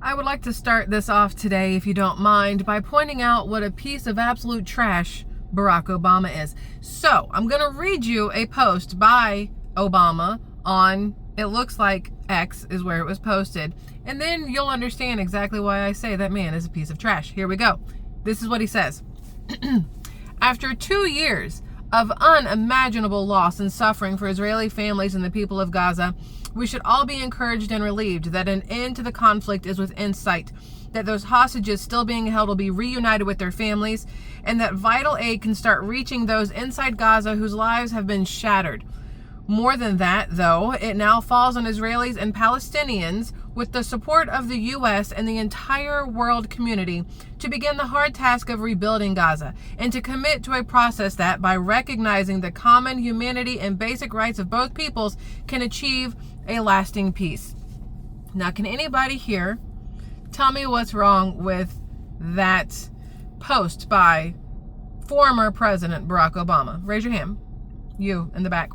I would like to start this off today, if you don't mind, by pointing out what a piece of absolute trash Barack Obama is. So, I'm going to read you a post by Obama on, it looks like X is where it was posted, and then you'll understand exactly why I say that man is a piece of trash. Here we go. This is what he says. After 2 years of unimaginable loss and suffering for Israeli families and the people of Gaza, we should all be encouraged and relieved that an end to the conflict is within sight, that those hostages still being held will be reunited with their families, and that vital aid can start reaching those inside Gaza whose lives have been shattered. More than that, though, it now falls on Israelis and Palestinians, with the support of the U.S. and the entire world community, to begin the hard task of rebuilding Gaza, and to commit to a process that, by recognizing the common humanity and basic rights of both peoples, can achieve a lasting peace. Now, can anybody here tell me what's wrong with that post by former President Barack Obama? Raise your hand. You in the back.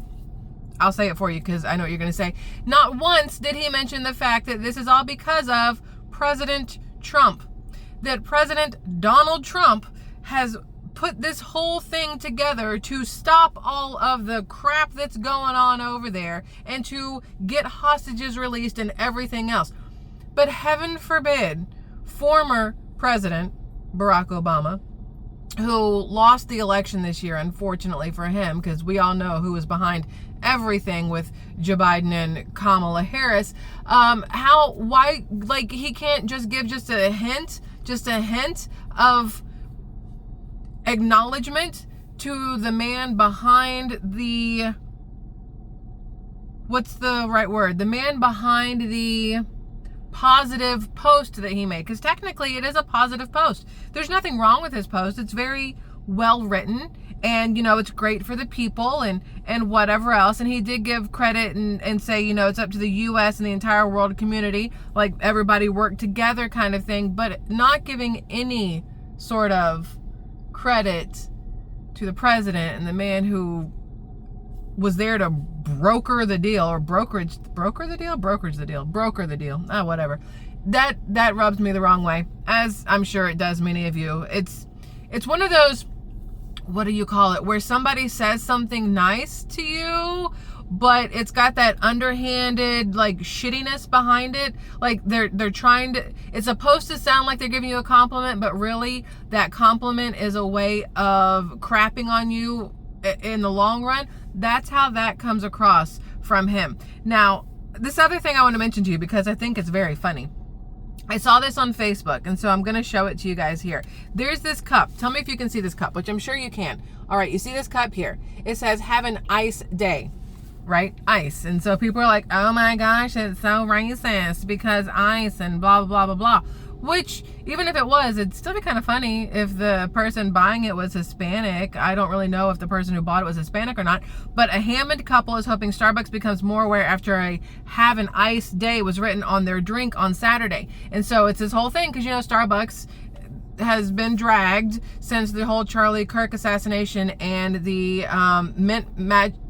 I'll say it for you because I know what you're going to say. Not once did he mention the fact that this is all because of President Trump. That President Donald Trump has put this whole thing together to stop all of the crap that's going on over there and to get hostages released and everything else. But heaven forbid, former President Barack Obama, who lost the election this year, unfortunately for him, because we all know who was behind everything with Joe Biden and Kamala Harris, he can't just give just a hint of acknowledgement to the man behind the, what's the right word? The man behind the positive post that he made, because technically it is a positive post. There's nothing wrong with his post. It's very well written, and it's great for the people and whatever else. And he did give credit and say, it's up to the U.S. and the entire world community, like everybody work together kind of thing, but not giving any sort of credit to the president and the man who was there to broker the deal, whatever. That rubs me the wrong way, as I'm sure it does many of you. It's one of those, what do you call it, where somebody says something nice to you, but it's got that underhanded shittiness behind it. Like they're trying to, it's supposed to sound like they're giving you a compliment, but really that compliment is a way of crapping on you in the long run. That's how that comes across from him. Now, this other thing I want to mention to you, because I think it's very funny. I saw this on Facebook, and so I'm going to show it to you guys here. There's this cup. Tell me if you can see this cup, which I'm sure you can. All right, you see this cup here? It says, have an ice day, right? Ice. And so people are like, oh my gosh, it's so racist because ice and blah, blah, blah, blah, blah. Which, even if it was, it'd still be kind of funny if the person buying it was Hispanic. I don't really know if the person who bought it was Hispanic or not. But a Hammond couple is hoping Starbucks becomes more aware after a have an ice day was written on their drink on Saturday. And so it's this whole thing because, Starbucks has been dragged since the whole Charlie Kirk assassination and the Mint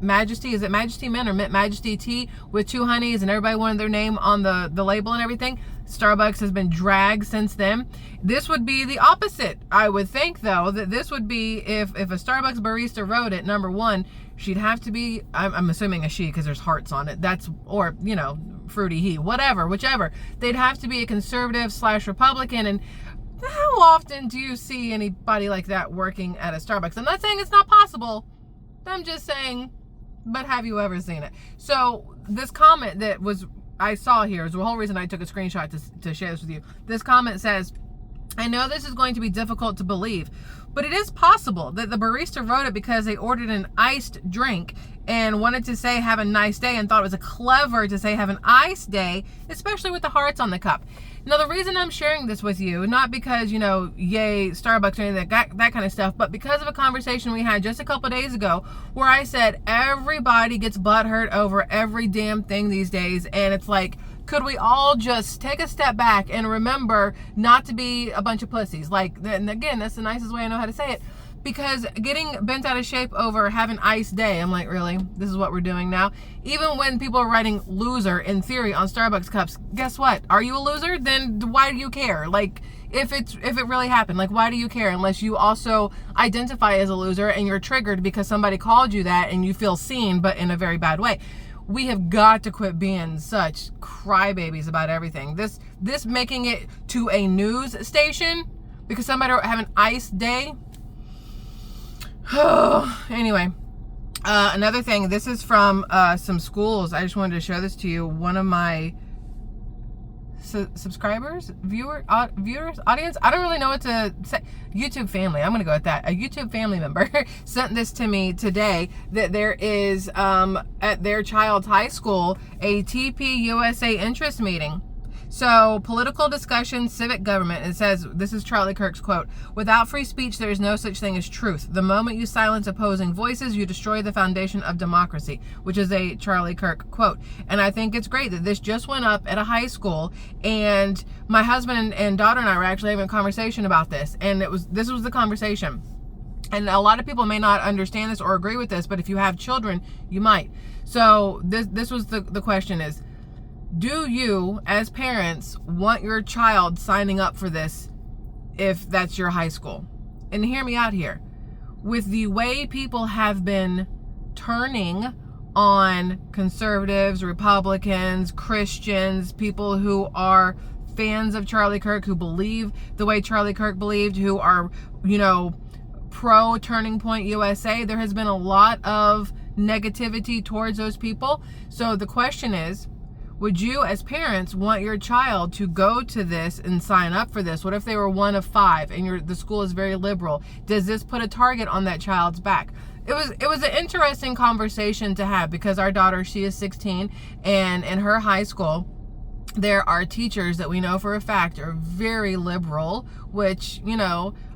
Majesty, is it Majesty Mint or Mint Majesty tea with 2 honeys and everybody wanted their name on the label and everything. Starbucks has been dragged since then. This would be the opposite. I would think, though, that this would be if a Starbucks barista wrote it, number one, she'd have to be, I'm assuming a she because there's hearts on it. That's, or, fruity he, whichever. They'd have to be a conservative / Republican. And how often do you see anybody like that working at a Starbucks? I'm not saying it's not possible. I'm just saying, but have you ever seen it? So this comment that I saw here is the whole reason I took a screenshot to share this with you. This comment says, I know this is going to be difficult to believe, but it is possible that the barista wrote it because they ordered an iced drink and wanted to say have a nice day and thought it was clever to say have an ice day, especially with the hearts on the cup. Now, the reason I'm sharing this with you, not because, yay, Starbucks or anything, that kind of stuff, but because of a conversation we had just a couple days ago where I said everybody gets butthurt over every damn thing these days. And it's like, could we all just take a step back and remember not to be a bunch of pussies? And again, that's the nicest way I know how to say it. because getting bent out of shape over have an ice day, I'm like, really? This is what we're doing now? Even when people are writing loser in theory on Starbucks cups, guess what? Are you a loser? Then why do you care? Like, if it really happened, like, why do you care? Unless you also identify as a loser and you're triggered because somebody called you that and you feel seen, but in a very bad way. We have got to quit being such crybabies about everything. This making it to a news station because somebody have an ice day. Anyway, another thing, this is from some schools. I just wanted to show this to you. One of my subscribers, viewers, audience, I don't really know what to say. YouTube family, I'm gonna go with that. A YouTube family member sent this to me today, that there is at their child's high school a TPUSA interest meeting. So, political discussion, civic government. It says, this is Charlie Kirk's quote, "Without free speech, there is no such thing as truth. The moment you silence opposing voices, you destroy the foundation of democracy," which is a Charlie Kirk quote. And I think it's great that this just went up at a high school, and my husband and daughter and I were actually having a conversation about this, and this was the conversation. And a lot of people may not understand this or agree with this, but if you have children, you might. So this was the question is, do you, as parents, want your child signing up for this if that's your high school? And hear me out here. With the way people have been turning on conservatives, Republicans, Christians, people who are fans of Charlie Kirk, who believe the way Charlie Kirk believed, who are, pro Turning Point USA, there has been a lot of negativity towards those people. So the question is, would you, as parents, want your child to go to this and sign up for this? What if they were one of 5 and the school is very liberal? Does this put a target on that child's back? It was an interesting conversation to have, because our daughter, she is 16, and in her high school, there are teachers that we know for a fact are very liberal, which,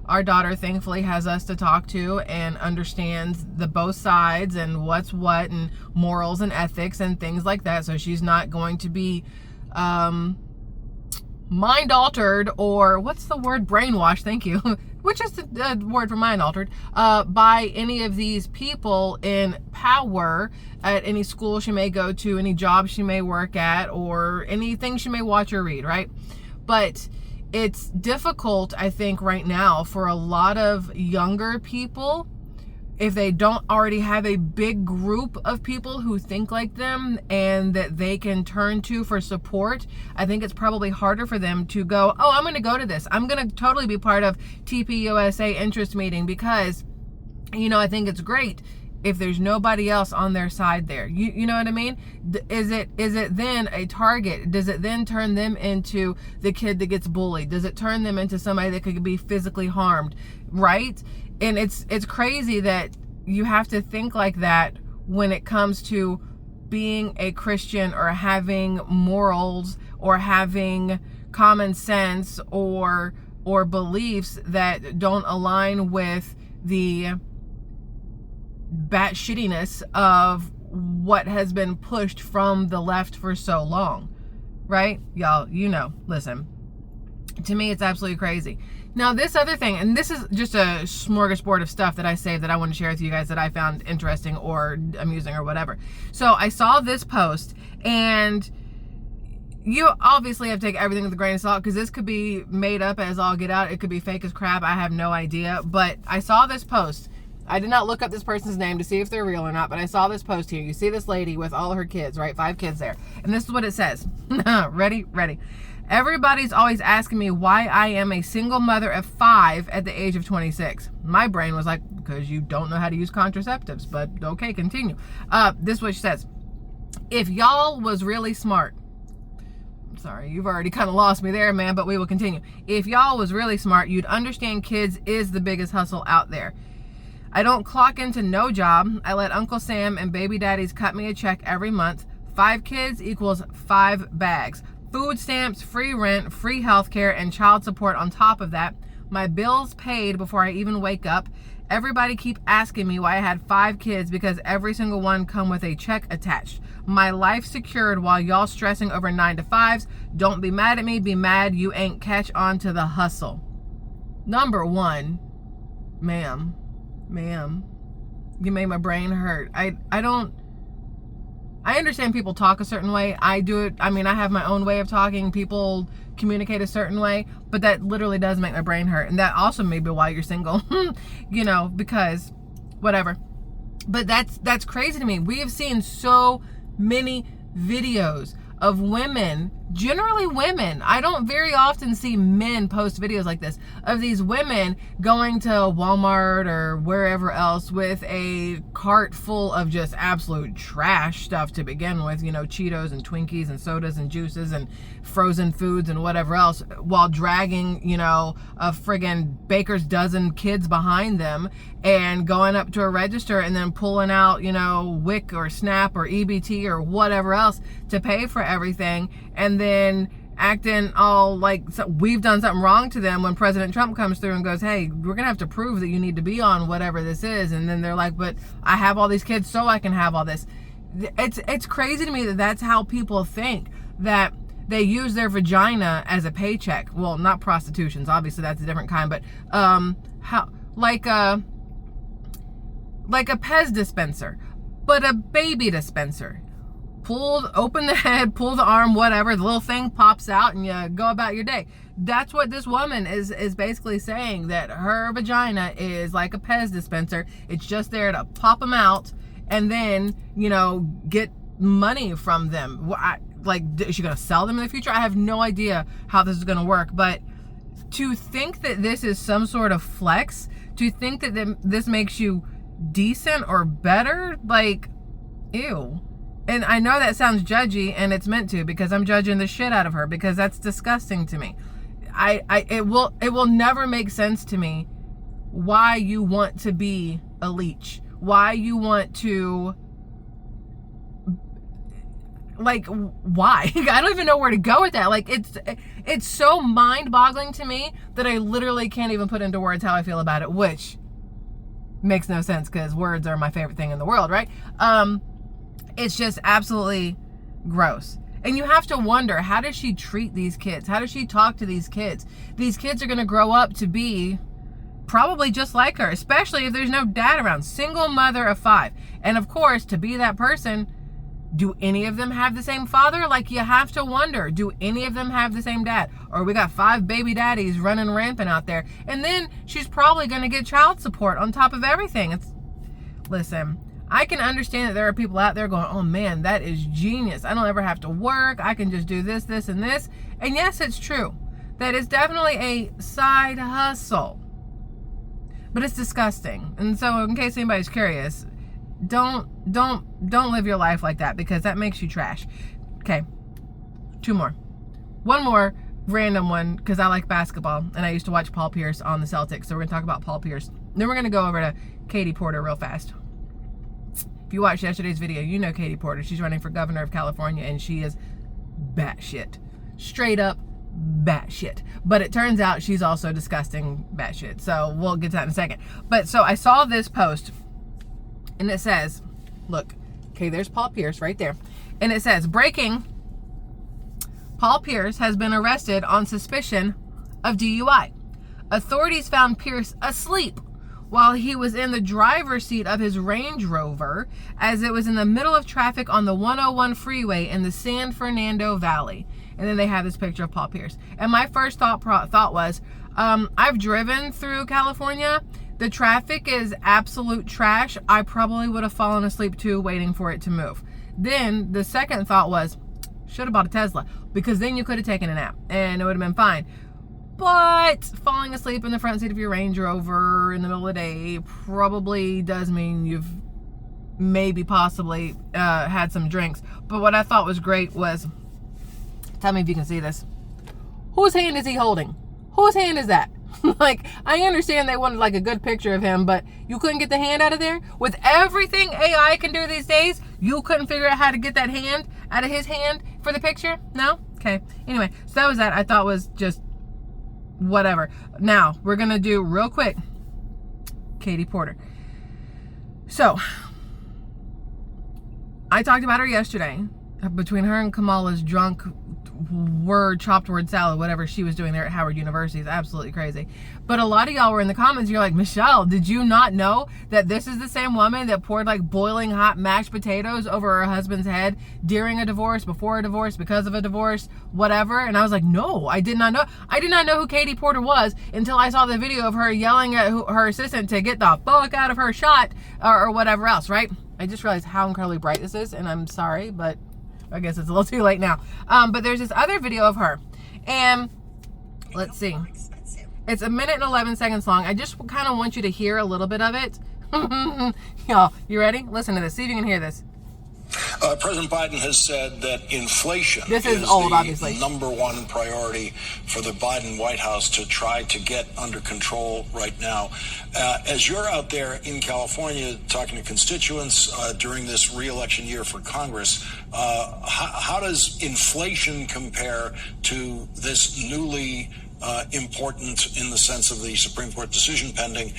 our daughter thankfully has us to talk to and understands the both sides and what's what and morals and ethics and things like that. So she's not going to be mind altered, or what's the word? Brainwashed. Thank you. Which is the word for mind altered, by any of these people in power at any school she may go to, any job she may work at, or anything she may watch or read, right? But it's difficult, I think, right now for a lot of younger people, if they don't already have a big group of people who think like them and that they can turn to for support. I think it's probably harder for them to go, oh, I'm going to go to this. I'm going to totally be part of TPUSA interest meeting because, I think it's great if there's nobody else on their side there. You know what I mean? Is it then a target? Does it then turn them into the kid that gets bullied? Does it turn them into somebody that could be physically harmed, right? And it's crazy that you have to think like that when it comes to being a Christian or having morals or having common sense or beliefs that don't align with the batshittiness of what has been pushed from the left for so long, right? Y'all, listen, to me, it's absolutely crazy. Now, this other thing, and this is just a smorgasbord of stuff that I saved that I want to share with you guys that I found interesting or amusing or whatever. So I saw this post, and you obviously have to take everything with a grain of salt, because this could be made up as all get out. It could be fake as crap. I have no idea. But I saw this post. I did not look up this person's name to see if they're real or not, but I saw this post here. You see this lady with all her kids, right? 5 kids there. And this is what it says. Ready? "Everybody's always asking me why I am a single mother of 5 at the age of 26. My brain was like, because you don't know how to use contraceptives, but okay, continue. This is what she says. "If y'all was really smart," sorry, you've already kind of lost me there, man, but we will continue. "If y'all was really smart, you'd understand kids is the biggest hustle out there. I don't clock into no job. I let Uncle Sam and baby daddies cut me a check every month. 5 kids equals 5 bags. Food stamps, free rent, free healthcare, and child support on top of that. My bills paid before I even wake up. Everybody keep asking me why I had 5 kids because every single one come with a check attached. My life secured while y'all stressing over 9 to 5s. Don't be mad at me. Be mad you ain't catch on to the hustle." Number one, ma'am, ma'am, you made my brain hurt. I understand people talk a certain way. I do it. I mean, I have my own way of talking. People communicate a certain way, but that literally does make my brain hurt. And that also may be why you're single, you know, because whatever. But that's crazy to me. We have seen so many videos of women, generally women. I don't very often see men post videos like this, of these women going to Walmart or wherever else with a cart full of just absolute trash stuff to begin with, you know, Cheetos and Twinkies and sodas and juices and frozen foods and whatever else, while dragging, you know, a friggin' baker's dozen kids behind them and going up to a register and then pulling out, you know, WIC or SNAP or EBT or whatever else to pay for everything, and then acting all like we've done something wrong to them when President Trump comes through and goes, hey, we're gonna have to prove that you need to be on whatever this is. And then they're like, but I have all these kids so I can have all this. It's crazy to me that that's how people think, that they use their vagina as a paycheck. Well, not prostitutions, obviously that's a different kind, but how like a Pez dispenser, but a baby dispenser. Open the head, pull the arm, whatever, the little thing pops out and you go about your day. That's what this woman is basically saying, that her vagina is like a Pez dispenser. It's just there to pop them out and then, you know, get money from them. Like, is she going to sell them in the future? I have no idea how this is going to work, but to think that this is some sort of flex, to think that this makes you decent or better, like, ew. And I know that sounds judgy, and it's meant to, because I'm judging the shit out of her, because that's disgusting to me. It will never make sense to me why you want to be a leech, why you want to, like, why? I don't even know where to go with that. Like, it's so mind-boggling to me that I literally can't even put into words how I feel about it, which makes no sense because words are my favorite thing in the world, right? It's just absolutely gross. And you have to wonder, how does she treat these kids? How does she talk to these kids? These kids are going to grow up to be probably just like her, especially if there's no dad around. Single mother of 5. And of course, to be that person, do any of them have the same father? Like, you have to wonder, do any of them have the same dad? Or we got 5 baby daddies running rampant out there. And then she's probably going to get child support on top of everything. Listen, I can understand that there are people out there going, oh man, that is genius. I don't ever have to work. I can just do this, this, and this. And yes, it's true. That is definitely a side hustle. But it's disgusting. And so in case anybody's curious, don't live your life like that, because that makes you trash. Okay, 2 more. One more random one, because I like basketball and I used to watch Paul Pierce on the Celtics. So we're gonna talk about Paul Pierce. Then we're gonna go over to Katie Porter real fast. If you watched yesterday's video, you know Katie Porter. She's running for governor of California, and she is batshit. Straight up batshit. But it turns out she's also disgusting batshit. So we'll get to that in a second. But so I saw this post, and it says, look, okay, there's Paul Pierce right there. And it says, breaking, Paul Pierce has been arrested on suspicion of DUI. Authorities found Pierce asleep while he was in the driver's seat of his Range Rover as it was in the middle of traffic on the 101 freeway in the San Fernando Valley. And then they have this picture of Paul Pierce. And my first thought was, I've driven through California. The traffic is absolute trash. I probably would have fallen asleep too, waiting for it to move. Then the second thought was, should have bought a Tesla, because then you could have taken a nap and it would have been fine. But falling asleep in the front seat of your Range Rover in the middle of the day probably does mean you've maybe possibly had some drinks. But what I thought was great was, tell me if you can see this. Whose hand is he holding? Whose hand is that? Like, I understand they wanted like a good picture of him, but you couldn't get the hand out of there? With everything AI can do these days, you couldn't figure out how to get that hand out of his hand for the picture? No? Okay. Anyway, so that was that. I thought was just whatever. Now, we're going to do real quick Katie Porter. So, I talked about her yesterday, between her and Kamala's drunk chopped word salad, whatever she was doing there at Howard University is absolutely crazy. But a lot of y'all were in the comments, you're like, Michelle, did you not know that this is the same woman that poured like boiling hot mashed potatoes over her husband's head during a divorce, before a divorce, because of a divorce, whatever? And I was like, no, I did not know. I did not know who Katie Porter was until I saw the video of her yelling at her assistant to get the fuck out of her shot or whatever else, right? I just realized how incredibly bright this is, and I'm sorry, but I guess it's a little too late now. But there's this other video of her, and let's see. It's 1 minute and 11 seconds long. I just kind of want you to hear a little bit of it. Y'all, you ready? Listen to this. See if you can hear this. President Biden has said that inflation is old, obviously. Number one priority for the Biden White House to try to get under control right now. As you're out there in California talking to constituents during this re-election year for Congress, how does inflation compare to this newly important, in the sense of the Supreme Court decision pending,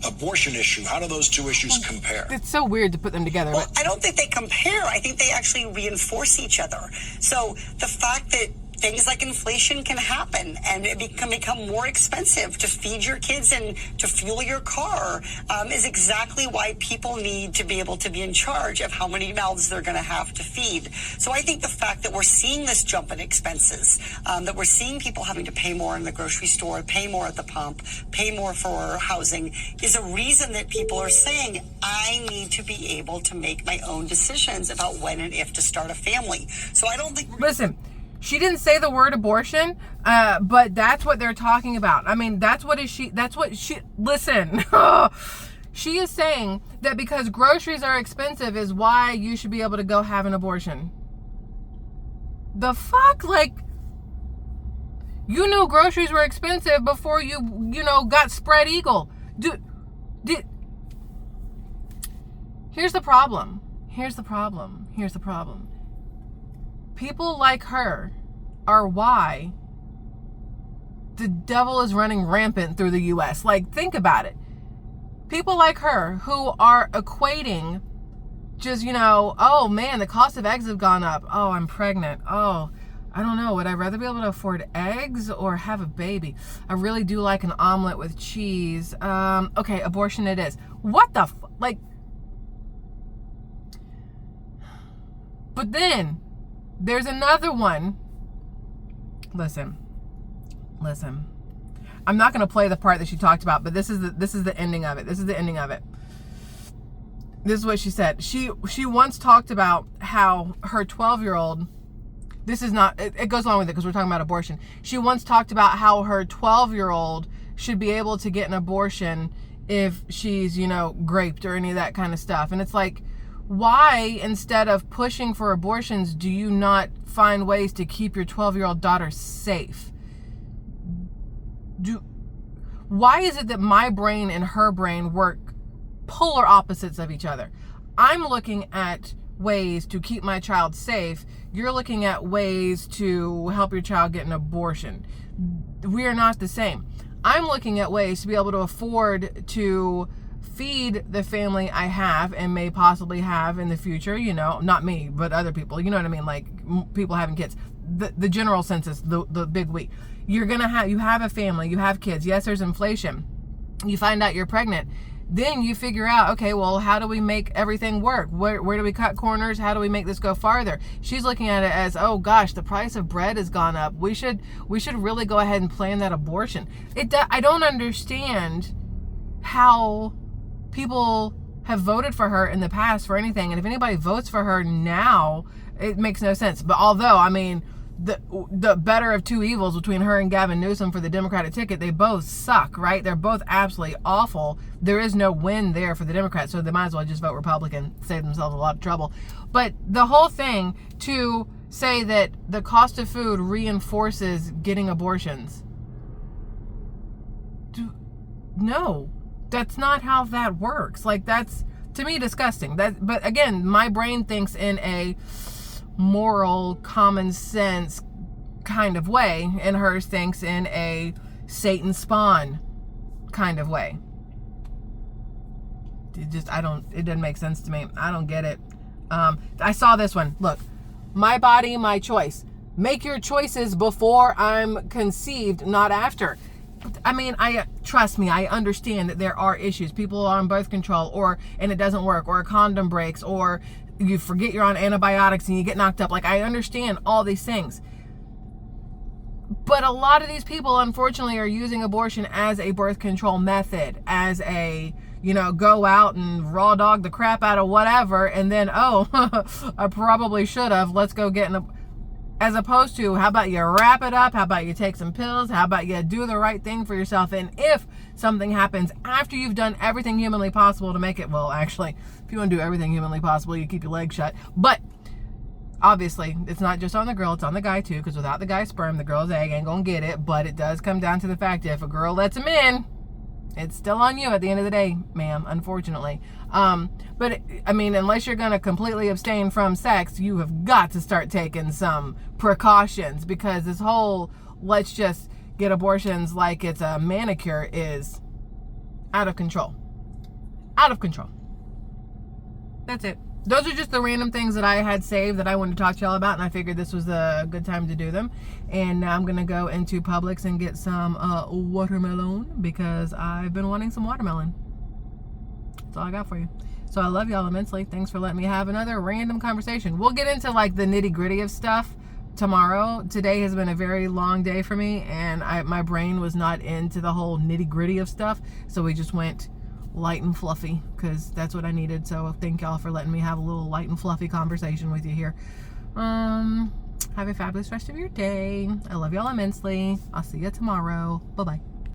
abortion issue? How do those two issues compare? It's so weird to put them together. Well, I don't think they compare. I think they actually reinforce each other. So the fact that things like inflation can happen and it can become more expensive to feed your kids and to fuel your car is exactly why people need to be able to be in charge of how many mouths they're going to have to feed. So I think the fact that we're seeing this jump in expenses, that we're seeing people having to pay more in the grocery store, pay more at the pump, pay more for housing, is a reason that people are saying, I need to be able to make my own decisions about when and if to start a family. So I don't think... Listen. She didn't say the word abortion, but that's what they're talking about. I mean, listen. She is saying that because groceries are expensive is why you should be able to go have an abortion. The fuck? Like, you knew groceries were expensive before you got spread eagle. Here's the problem. People like her are why the devil is running rampant through the U.S. Like, think about it. People like her who are equating just, oh man, the cost of eggs have gone up. Oh, I'm pregnant. Oh, I don't know. Would I rather be able to afford eggs or have a baby? I really do like an omelet with cheese. Okay, abortion it is. What the like? But then there's another one. Listen. I'm not going to play the part that she talked about, but this is the ending of it. This is what she said. She once talked about how her 12-year-old, it goes along with it because we're talking about abortion. She once talked about how her 12-year-old should be able to get an abortion if she's, raped or any of that kind of stuff. And it's like, why, instead of pushing for abortions, do you not find ways to keep your 12-year-old daughter safe? Why is it that my brain and her brain work polar opposites of each other? I'm looking at ways to keep my child safe. You're looking at ways to help your child get an abortion. We are not the same. I'm looking at ways to be able to afford to feed the family I have and may possibly have in the future, not me, but other people, you know what I mean? Like people having kids, the general census, the big we. You have a family, you have kids. Yes, there's inflation. You find out you're pregnant. Then you figure out, okay, well, how do we make everything work? Where do we cut corners? How do we make this go farther? She's looking at it as, oh gosh, the price of bread has gone up. We should really go ahead and plan that abortion. I don't understand how people have voted for her in the past for anything, and if anybody votes for her now, it makes no sense. But although, I mean, the better of two evils between her and Gavin Newsom for the Democratic ticket, they both suck, right? They're both absolutely awful. There is no win there for the Democrats, so they might as well just vote Republican, save themselves a lot of trouble. But the whole thing to say that the cost of food reinforces getting abortions, no. That's not how that works. Like, that's, to me, disgusting. But again, my brain thinks in a moral, common sense kind of way, and hers thinks in a Satan spawn kind of way. It doesn't make sense to me. I don't get it. I saw this one. Look, My body, my choice. Make your choices before I'm conceived, not after. I mean, trust me, I understand that there are issues. People are on birth control, and it doesn't work, or a condom breaks, or you forget you're on antibiotics and you get knocked up. Like, I understand all these things. But a lot of these people, unfortunately, are using abortion as a birth control method, as a, go out and raw dog the crap out of whatever, and then, I probably should have. Let's go get as opposed to, how about you wrap it up? How about you take some pills? How about you do the right thing for yourself? And if something happens after you've done everything humanly possible to make it, well, actually, if you want to do everything humanly possible, you keep your legs shut. But obviously, it's not just on the girl, it's on the guy too, because without the guy's sperm, the girl's egg ain't gonna get it. But it does come down to the fact that if a girl lets him in, it's still on you at the end of the day, ma'am, unfortunately. But I mean, unless you're going to completely abstain from sex, you have got to start taking some precautions, because this whole let's just get abortions like it's a manicure is out of control. Out of control. That's it. Those are just the random things that I had saved that I wanted to talk to y'all about, and I figured this was a good time to do them. And now I'm going to go into Publix and get some watermelon, because I've been wanting some watermelon. That's all I got for you. So I love y'all immensely. Thanks for letting me have another random conversation. We'll get into like the nitty gritty of stuff tomorrow. Today has been a very long day for me, and my brain was not into the whole nitty gritty of stuff. So we just went light and fluffy, because that's what I needed. So thank y'all for letting me have a little light and fluffy conversation with you here. Have a fabulous rest of your day. I love y'all immensely. I'll see you tomorrow. Bye-bye.